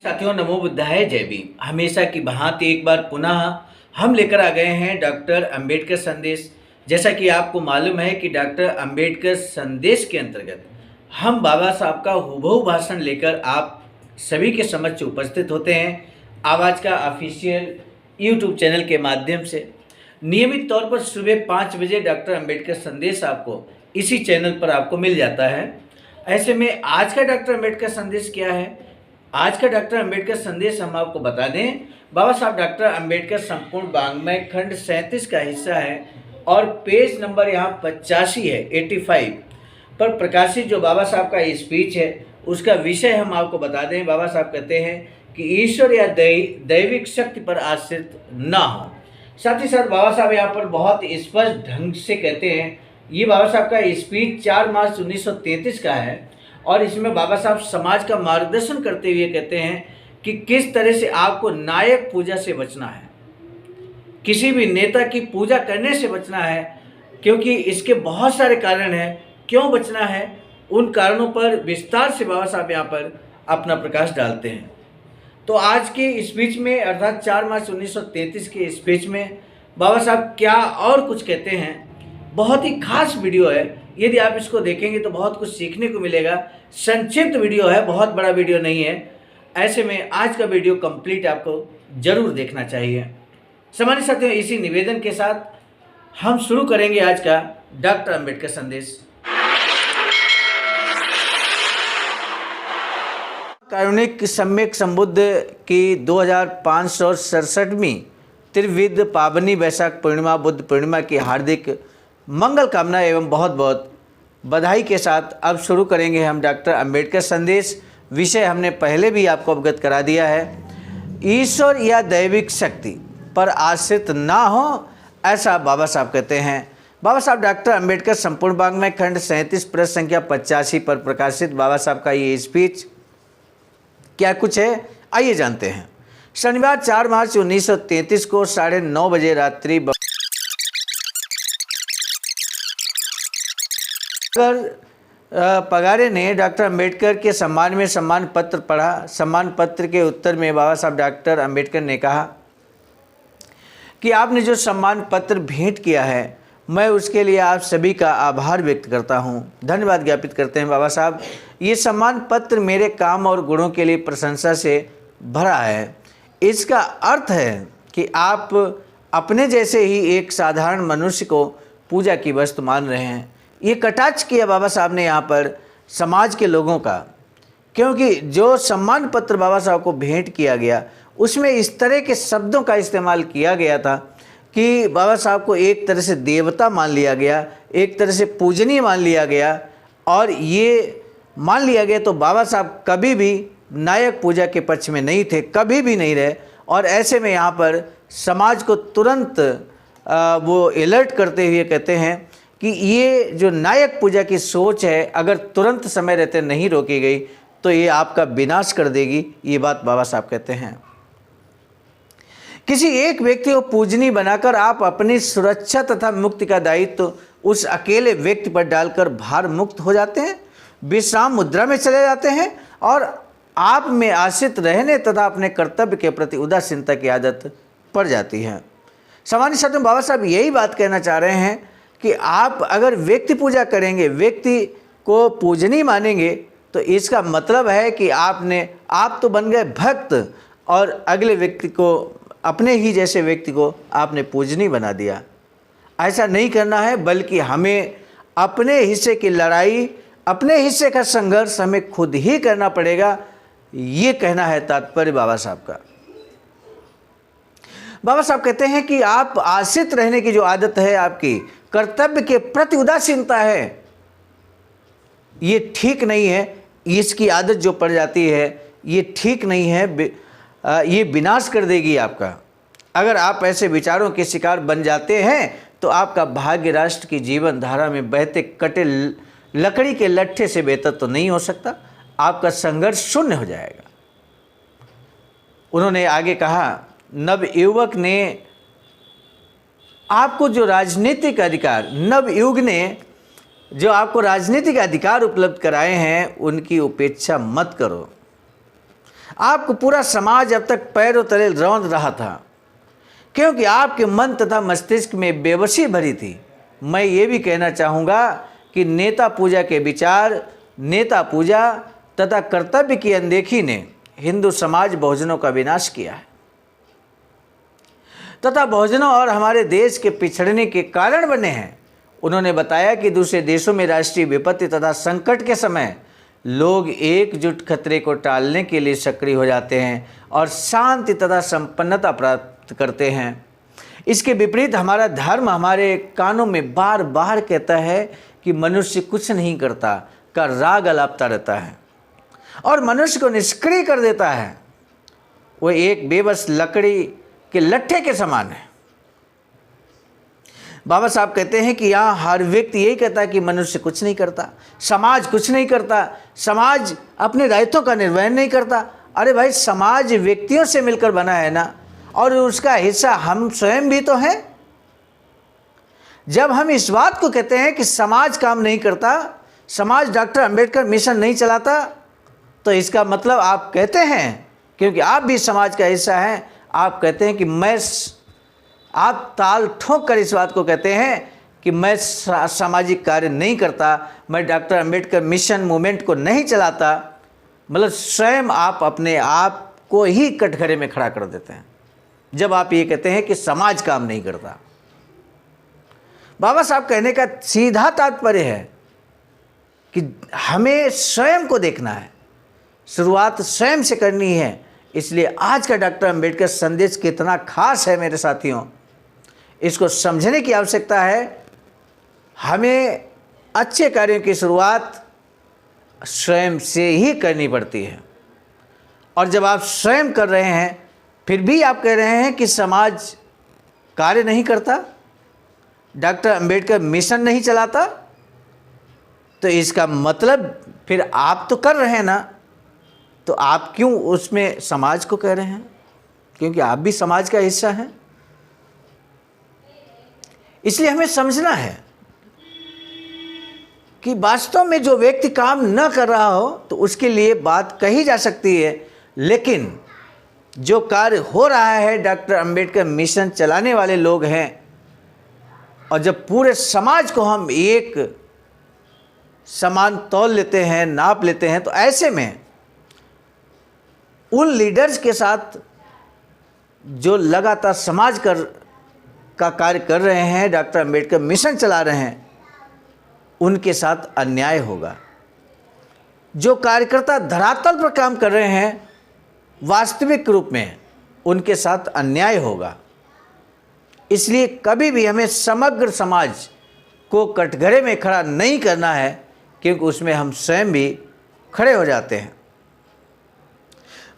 साथियों, नमो बुद्धाय, जय भीम। हमेशा की भांति एक बार पुनः हम लेकर आ गए हैं डॉक्टर अंबेडकर संदेश। जैसा कि आपको मालूम है कि डॉक्टर अंबेडकर संदेश के अंतर्गत हम बाबा साहब का हूबहू भाषण लेकर आप सभी के समक्ष उपस्थित होते हैं। आवाज़ का ऑफिशियल यूट्यूब चैनल के माध्यम से नियमित तौर पर सुबह 5 बजे डॉक्टर अंबेडकर संदेश आपको इसी चैनल पर आपको मिल जाता है। ऐसे में आज का डॉक्टर अंबेडकर संदेश क्या है? आज का डॉक्टर अंबेडकर संदेश हम आपको बता दें, बाबा साहब डॉक्टर अंबेडकर संपूर्ण वाङ्मय खंड 37 का हिस्सा है और पेज नंबर यहाँ 85 है, 85 पर प्रकाशित जो बाबा साहब का स्पीच है उसका विषय हम आपको बता दें। बाबा साहब कहते हैं कि ईश्वर या दैविक शक्ति पर आश्रित ना हो। साथ ही साथ बाबा साहब यहाँ पर बहुत स्पष्ट ढंग से कहते हैं, ये बाबा साहब का स्पीच 4 मार्च 1933 का है और इसमें बाबा साहब समाज का मार्गदर्शन करते हुए कहते हैं कि किस तरह से आपको नायक पूजा से बचना है, किसी भी नेता की पूजा करने से बचना है, क्योंकि इसके बहुत सारे कारण हैं। क्यों बचना है, उन कारणों पर विस्तार से बाबा साहब यहाँ पर अपना प्रकाश डालते हैं। तो आज के स्पीच में अर्थात 4 मार्च 1933 के स्पीच में बाबा साहब क्या और कुछ कहते हैं, बहुत ही खास वीडियो है। यदि आप इसको देखेंगे तो बहुत कुछ सीखने को मिलेगा। संक्षिप्त वीडियो है, बहुत बड़ा वीडियो नहीं है। ऐसे में आज का वीडियो कंप्लीट आपको जरूर देखना चाहिए। सामान्य साथियों, इसी निवेदन के साथ हम शुरू करेंगे आज का डॉक्टर अंबेडकर संदेश। कारुणिक सम्यक संबुद्ध की 2567वीं त्रिविध पावनी वैशाख पूर्णिमा बुद्ध पूर्णिमा की हार्दिक मंगल कामना एवं बहुत बहुत बधाई के साथ अब शुरू करेंगे हम डॉक्टर अंबेडकर संदेश। विषय हमने पहले भी आपको अवगत करा दिया है, ईश्वर या दैविक शक्ति पर आश्रित ना हो, ऐसा बाबा साहब कहते हैं। बाबा साहब डॉक्टर अंबेडकर संपूर्ण वाङ्मय खंड 37 पृष्ठ संख्या 85 पर प्रकाशित बाबा साहब का ये स्पीच क्या कुछ है, आइए जानते हैं। शनिवार 4 मार्च 1933 को 9:30 बजे रात्रि पगारे ने डॉक्टर अंबेडकर के सम्मान में सम्मान पत्र पढ़ा। सम्मान पत्र के उत्तर में बाबा साहब डॉक्टर अंबेडकर ने कहा कि आपने जो सम्मान पत्र भेंट किया है, मैं उसके लिए आप सभी का आभार व्यक्त करता हूं, धन्यवाद ज्ञापित करते हैं। बाबा साहब, ये सम्मान पत्र मेरे काम और गुणों के लिए प्रशंसा से भरा है। इसका अर्थ है कि आप अपने जैसे ही एक साधारण मनुष्य को पूजा की वस्तु मान रहे हैं। ये कटाक्ष किया बाबा साहब ने यहाँ पर समाज के लोगों का, क्योंकि जो सम्मान पत्र बाबा साहब को भेंट किया गया उसमें इस तरह के शब्दों का इस्तेमाल किया गया था कि बाबा साहब को एक तरह से देवता मान लिया गया, एक तरह से पूजनीय मान लिया गया। और ये मान लिया गया तो बाबा साहब कभी भी नायक पूजा के पक्ष में नहीं थे, कभी भी नहीं रहे। और ऐसे में यहाँ पर समाज को तुरंत वो अलर्ट करते हुए कहते हैं कि ये जो नायक पूजा की सोच है, अगर तुरंत समय रहते नहीं रोकी गई तो ये आपका विनाश कर देगी। ये बात बाबा साहब कहते हैं। किसी एक व्यक्ति को पूजनीय बनाकर आप अपनी सुरक्षा तथा मुक्ति का दायित्व उस अकेले व्यक्ति पर डालकर भार मुक्त हो जाते हैं, विश्राम मुद्रा में चले जाते हैं और आप में आश्रित रहने तथा अपने कर्तव्य के प्रति उदासीनता की आदत पड़ जाती है। सामान्य शब्दों में बाबा साहब यही बात कहना चाह रहे हैं कि आप अगर व्यक्ति पूजा करेंगे, व्यक्ति को पूजनीय मानेंगे, तो इसका मतलब है कि आप तो बन गए भक्त और अगले व्यक्ति को, अपने ही जैसे व्यक्ति को आपने पूजनीय बना दिया। ऐसा नहीं करना है, बल्कि हमें अपने हिस्से की लड़ाई, अपने हिस्से का संघर्ष हमें खुद ही करना पड़ेगा। ये कहना है तात्पर्य बाबा साहब का। बाबा साहब कहते हैं कि आप आश्रित रहने की जो आदत है, आपकी कर्तव्य के प्रति उदासीनता है, ये ठीक नहीं है। इसकी आदत जो पड़ जाती है ये ठीक नहीं है, ये विनाश कर देगी आपका। अगर आप ऐसे विचारों के शिकार बन जाते हैं तो आपका भाग्य राष्ट्र की जीवन धारा में बहते कटे लकड़ी के लट्ठे से बेहतर तो नहीं हो सकता। आपका संघर्ष शून्य हो जाएगा। उन्होंने आगे कहा, नवयुवक ने आपको जो राजनीतिक अधिकार, नवयुग ने जो आपको राजनीतिक अधिकार उपलब्ध कराए हैं, उनकी उपेक्षा मत करो। आपको पूरा समाज अब तक पैरों तले रौंद रहा था, क्योंकि आपके मन तथा मस्तिष्क में बेबसी भरी थी। मैं ये भी कहना चाहूँगा कि नेता पूजा के विचार, नेता पूजा तथा कर्तव्य की अनदेखी ने हिंदू समाज बहुजनों का विनाश किया है तथा बहुजनों और हमारे देश के पिछड़ने के कारण बने हैं। उन्होंने बताया कि दूसरे देशों में राष्ट्रीय विपत्ति तथा संकट के समय लोग एकजुट खतरे को टालने के लिए सक्रिय हो जाते हैं और शांति तथा संपन्नता प्राप्त करते हैं। इसके विपरीत हमारा धर्म हमारे कानों में बार बार कहता है कि मनुष्य कुछ नहीं करता का राग अलापता रहता है और मनुष्य को निष्क्रिय कर देता है। वो एक बेबस लकड़ी के लट्ठे के समान है। बाबा साहब कहते हैं कि यहाँ हर व्यक्ति यही कहता है कि मनुष्य कुछ नहीं करता, समाज कुछ नहीं करता, समाज अपने दायित्वों का निर्वहन नहीं करता। अरे भाई, समाज व्यक्तियों से मिलकर बना है ना, और उसका हिस्सा हम स्वयं भी तो हैं। जब हम इस बात को कहते हैं कि समाज काम नहीं करता, समाज डॉक्टर अंबेडकर मिशन नहीं चलाता, तो इसका मतलब आप कहते हैं, क्योंकि आप भी समाज का हिस्सा हैं, आप कहते हैं कि आप ताल ठोक कर इस बात को कहते हैं कि मैं सामाजिक कार्य नहीं करता, मैं डॉक्टर अंबेडकर मिशन मूवमेंट को नहीं चलाता। मतलब स्वयं आप अपने आप को ही कटघरे में खड़ा कर देते हैं जब आप ये कहते हैं कि समाज काम नहीं करता। बाबा साहब कहने का सीधा तात्पर्य है कि हमें स्वयं को देखना है, शुरुआत स्वयं से करनी है। इसलिए आज का डॉक्टर अंबेडकर संदेश कितना खास है मेरे साथियों, इसको समझने की आवश्यकता है। हमें अच्छे कार्यों की शुरुआत स्वयं से ही करनी पड़ती है, और जब आप स्वयं कर रहे हैं फिर भी आप कह रहे हैं कि समाज कार्य नहीं करता, डॉक्टर अंबेडकर मिशन नहीं चलाता, तो इसका मतलब फिर आप तो कर रहे हैं ना, तो आप क्यों उसमें समाज को कह रहे हैं? क्योंकि आप भी समाज का हिस्सा हैं। इसलिए हमें समझना है कि वास्तव में जो व्यक्ति काम न कर रहा हो तो उसके लिए बात कही जा सकती है, लेकिन जो कार्य हो रहा है, डॉक्टर अंबेडकर मिशन चलाने वाले लोग हैं, और जब पूरे समाज को हम एक समान तौल लेते हैं, नाप लेते हैं, तो ऐसे में उन लीडर्स के साथ जो लगातार समाज का कार्य कर रहे हैं, डॉक्टर अंबेडकर मिशन चला रहे हैं, उनके साथ अन्याय होगा। जो कार्यकर्ता धरातल पर काम कर रहे हैं वास्तविक रूप में, उनके साथ अन्याय होगा। इसलिए कभी भी हमें समग्र समाज को कटघरे में खड़ा नहीं करना है, क्योंकि उसमें हम स्वयं भी खड़े हो जाते हैं।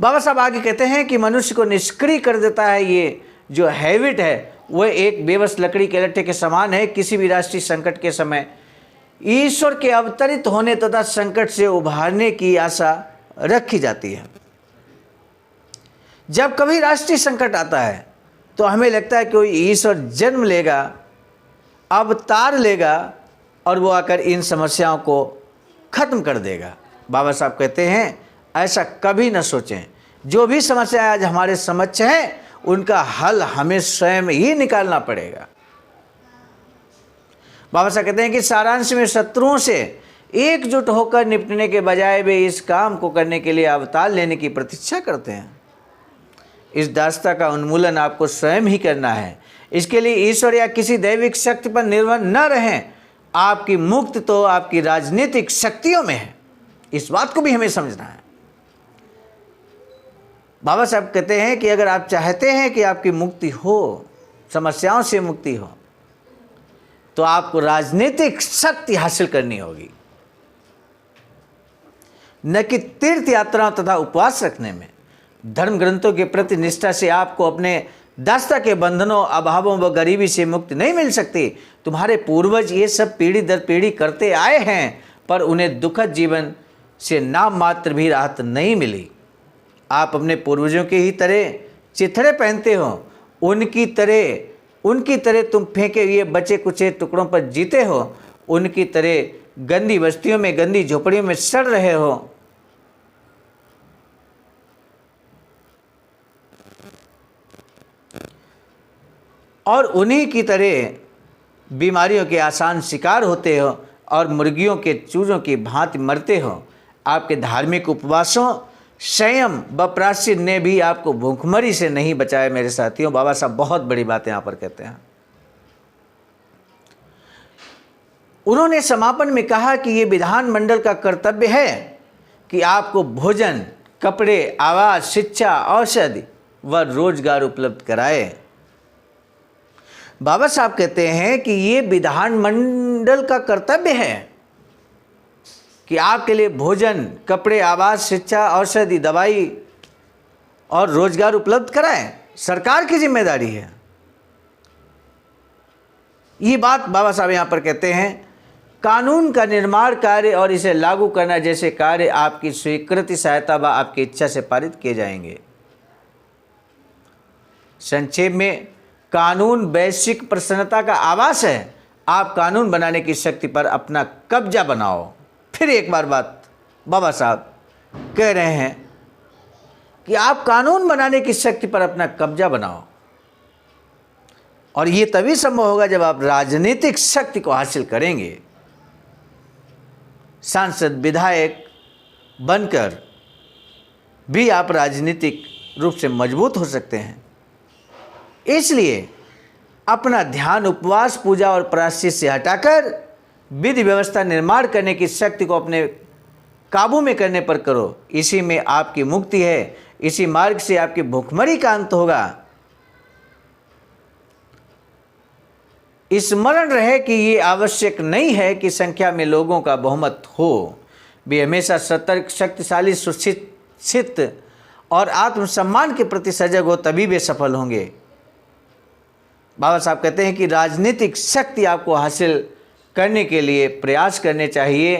बाबा साहब आगे कहते हैं कि मनुष्य को निष्क्रिय कर देता है। ये जो हैबिट है वह एक बेबस लकड़ी के लट्ठे के समान है। किसी भी राष्ट्रीय संकट के समय ईश्वर के अवतरित होने तथा संकट से उभारने की आशा रखी जाती है। जब कभी राष्ट्रीय संकट आता है तो हमें लगता है कि कोई ईश्वर जन्म लेगा, अवतार लेगा, और वो आकर इन समस्याओं को खत्म कर देगा। बाबा साहब कहते हैं ऐसा कभी न सोचें। जो भी समस्या आज हमारे समक्ष है उनका हल हमें स्वयं ही निकालना पड़ेगा। बाबा साहब कहते हैं कि सारांश में शत्रुओं से एकजुट होकर निपटने के बजाय वे इस काम को करने के लिए अवतार लेने की प्रतीक्षा करते हैं। इस दास्ता का उन्मूलन आपको स्वयं ही करना है। इसके लिए ईश्वर या किसी दैविक शक्ति पर निर्भर न रहें। आपकी मुक्ति तो आपकी राजनीतिक शक्तियों में है। इस बात को भी हमें समझना है। बाबा साहब कहते हैं कि अगर आप चाहते हैं कि आपकी मुक्ति हो, समस्याओं से मुक्ति हो, तो आपको राजनीतिक शक्ति हासिल करनी होगी, न कि तीर्थ यात्राओं तथा उपवास रखने में। धर्म ग्रंथों के प्रति निष्ठा से आपको अपने दास्ता के बंधनों, अभावों व गरीबी से मुक्ति नहीं मिल सकती। तुम्हारे पूर्वज ये सब पीढ़ी दर पीढ़ी करते आए हैं, पर उन्हें दुखद जीवन से नाम मात्र भी राहत नहीं मिली। आप अपने पूर्वजों के ही तरह चिथड़े पहनते हो, उनकी तरह तुम फेंके हुए बचे कुचे टुकड़ों पर जीते हो, उनकी तरह गंदी बस्तियों में, गंदी झोपड़ियों में सड़ रहे हो। और उन्हीं की तरह बीमारियों के आसान शिकार होते हो और मुर्गियों के चूजों की भांति मरते हो। आपके धार्मिक उपवासों, संयम व प्रायश्चित ने भी आपको भूखमरी से नहीं बचाया मेरे साथियों। बाबा साहब बहुत बड़ी बात यहाँ पर कहते हैं। उन्होंने समापन में कहा कि ये विधानमंडल का कर्तव्य है कि आपको भोजन, कपड़े, आवास, शिक्षा, औषधि व रोजगार उपलब्ध कराए। बाबा साहब कहते हैं कि ये विधानमंडल का कर्तव्य है कि आपके लिए भोजन, कपड़े, आवास, शिक्षा, औषधि, दवाई और रोजगार उपलब्ध कराएं। सरकार की जिम्मेदारी है। ये बात बाबा साहब यहाँ पर कहते हैं। कानून का निर्माण कार्य और इसे लागू करना जैसे कार्य आपकी स्वीकृति, सहायता व आपकी इच्छा से पारित किए जाएंगे। संक्षेप में, कानून वैश्विक प्रसन्नता का आवास है। आप कानून बनाने की शक्ति पर अपना कब्जा बनाओ। फिर एक बार बात बाबा साहब कह रहे हैं कि आप कानून बनाने की शक्ति पर अपना कब्जा बनाओ, और ये तभी संभव होगा जब आप राजनीतिक शक्ति को हासिल करेंगे। सांसद, विधायक बनकर भी आप राजनीतिक रूप से मजबूत हो सकते हैं। इसलिए अपना ध्यान उपवास, पूजा और प्रायश्चित से हटाकर विधि व्यवस्था निर्माण करने की शक्ति को अपने काबू में करने पर करो। इसी में आपकी मुक्ति है। इसी मार्ग से आपकी भूखमरी का अंत होगा। स्मरण रहे कि ये आवश्यक नहीं है कि संख्या में लोगों का बहुमत हो। वे हमेशा सतर्क, शक्तिशाली, सुशिक्षित और आत्मसम्मान के प्रति सजग हो, तभी वे सफल होंगे। बाबा साहब कहते हैं कि राजनीतिक शक्ति आपको हासिल करने के लिए प्रयास करने चाहिए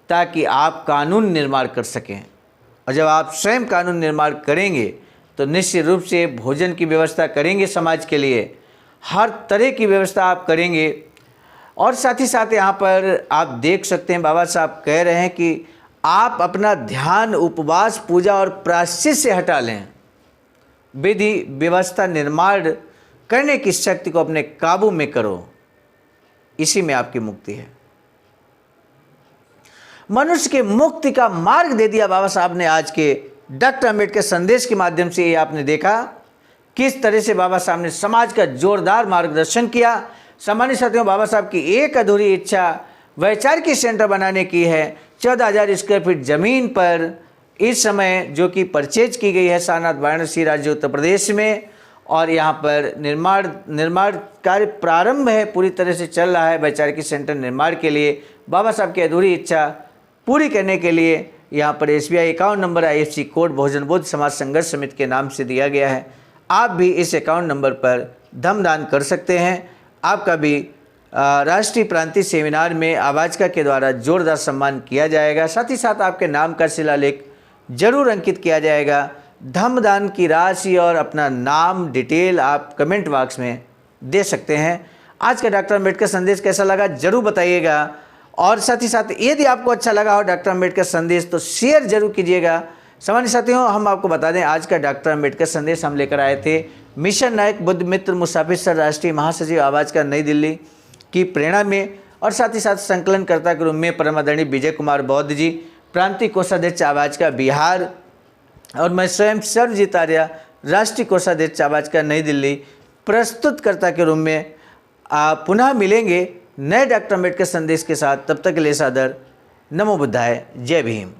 ताकि आप कानून निर्माण कर सकें। और जब आप स्वयं कानून निर्माण करेंगे तो निश्चित रूप से भोजन की व्यवस्था करेंगे, समाज के लिए हर तरह की व्यवस्था आप करेंगे। और साथ ही साथ यहाँ पर आप देख सकते हैं बाबा साहब कह रहे हैं कि आप अपना ध्यान उपवास, पूजा और प्रायश्चित से हटा लें। विधि व्यवस्था निर्माण करने की शक्ति को अपने काबू में करो। इसी में आपकी मुक्ति है। मनुष्य के मुक्ति का मार्ग दे दिया बाबा साहब ने आज के डॉक्टर अम्बेडकर संदेश के माध्यम से। ये आपने देखा किस तरह से बाबा साहब ने समाज का जोरदार मार्गदर्शन किया। सामान्य साथियों, बाबा साहब की एक अधूरी इच्छा वैचारिक सेंटर बनाने की है। 14,000 स्क्वायर फीट जमीन पर इस समय जो कि परचेज की गई है सारनाथ, वाराणसी, राज्य उत्तर प्रदेश में। और यहाँ पर निर्माण कार्य प्रारंभ है, पूरी तरह से चल रहा है। वैचारिक सेंटर निर्माण के लिए बाबा साहब की अधूरी इच्छा पूरी करने के लिए यहाँ पर SBI account number IFC code Bahujan Bauddh Samaj संघर्ष समिति के नाम से दिया गया है। आप भी इस अकाउंट नंबर पर धन दान कर सकते हैं। आपका भी राष्ट्रीय प्रांतीय सेमिनार में आवाजका के द्वारा जोरदार सम्मान किया जाएगा। साथ ही साथ आपके नाम का शिलालेख जरूर अंकित किया जाएगा। धन दान की राशि और अपना नाम डिटेल आप कमेंट बॉक्स में दे सकते हैं। आज का डॉक्टर अम्बेडकर संदेश कैसा लगा जरूर बताइएगा। और साथ ही साथ यदि आपको अच्छा लगा हो डॉक्टर अम्बेडकर संदेश तो शेयर जरूर कीजिएगा। सामान्य साथियों, हम आपको बता दें आज का डॉक्टर अम्बेडकर संदेश हम लेकर आए थे मिशन नायक बुद्ध मित्र मुसाफिर सर, राष्ट्रीय महासचिव आवाजका नई दिल्ली की प्रेरणा में, और साथ ही साथ संकलनकर्ता के रूप में परम आदरणीय विजय कुमार बौद्ध जी, प्रांतीय कोषाध्यक्ष आवाजका बिहार, और मैं स्वयं सर्वजीत आर्य, राष्ट्रीय कोषाध्यक्ष आवाजका नई दिल्ली, प्रस्तुतकर्ता के रूप में पुनः मिलेंगे नए डॉक्टर अम्बेडकर संदेश के साथ। तब तक के लिए सादर नमो बुद्धाय, जय भीम।